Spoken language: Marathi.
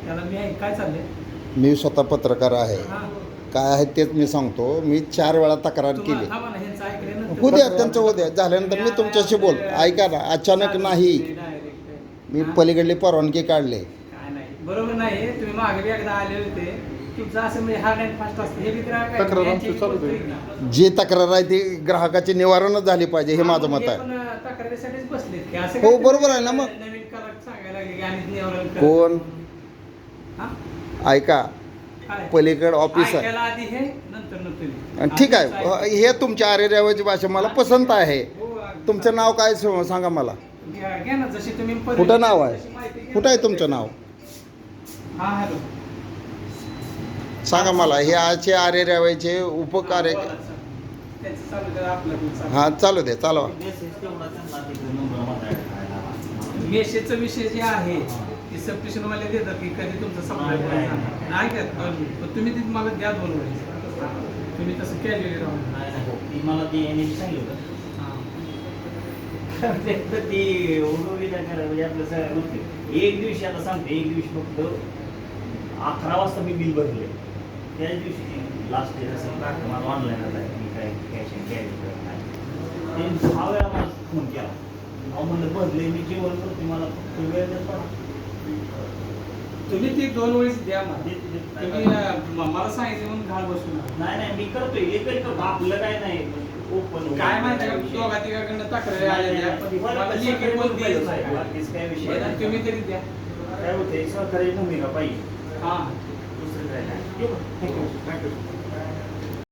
त्याला मी आहे काय चाललंय. मी स्वतः पत्रकार आहे. हां. काय आहे तेच मी सांगतो. मी 4 वेळा तक्रार केली. तुम्हाला थांबा ना, ह्यांचं ऐकल्यानंतर उद्या त्यांचं उद्या झाल्यानंतर मी तुमच्याशी बोल. ऐका ना, अचानक नाही. मी पलीकडली परवानगी काढले. काय नाही बरोबर नाही. तुम्ही मागे बी एकदा आले होते. तुमचं असं म्हणजे हार्ड अँड फास्ट असतं हे बी तक्रार आमची चालू आहे. जी तक्रार आहे ती ग्राहकाची निवारणच झाली पाहिजे हे माझं मत आहे. पण तक्रारीसाठीच बसलेत की असं हो, काय बरोबर आहे ना मग. नवीन कला सांगायला लागले की आम्ही निवारण करतो. कोण हां? ऐका, काय? पलीकड ऑफिस आहे. ऐकायला आधी हे नंतर तुम्ही. ठीक आहे, हे तुमच्या आरेरावाची भाषा मला पसंत आहे. हो, अगदी. तुमचं नाव काय सांगा मला. घ्या ना जशी तुम्ही कुठं नाव आहे? जशी माहिती घ्या. कुठं आहे तुमचं नाव हां हॅलो. सांगा मला. हे आजचे आरेरावाचे उपकार्य. त्याचं चालू करा आपलं. हां, चालू दे, चालवा. मेसेजचा विषय जे आहे ते सबस्टेशनवाले देतात की कधी तुमचं सप्लाय नाही का. पण तुम्ही ते मला द्या 2 वेळेस. तुम्ही तसं कॅज्युअली राहून. मला ते यांनी सांगितलं होतं ती उडवली म्हणजे आपलं सगळ्या गोष्टी एक दिवशी आता सांगते. एक दिवशी फक्त 11 वाजता मी बिल भरले. त्याच दिवशी लास्ट डेट असं टाकलं मला ऑनलाईन आता मी काय कॅश अँड कॅरी करत नाही. त्यांनी 6 वेळा मला फोन केला. अहो म्हणलं भरले मी जेवण करते मला फक्त वेळ देत. तुम्ही ती 2 वेळेस द्या मला. तुम्ही मला सांगितलं म्हणून घाल बसू नका. नाही मी करतोय एकच करतो. आपलं काय नाही ओपन काय माहिती का दोघा तिघाकडनं तक्रारी आलेल्या मला लेखी पण द्यायचं काय विषय आहे. तुम्ही तरी द्या. काय होते सहकार्य भूमिका पाहिजे. हां दुसरं काय नाही. थँक्यू.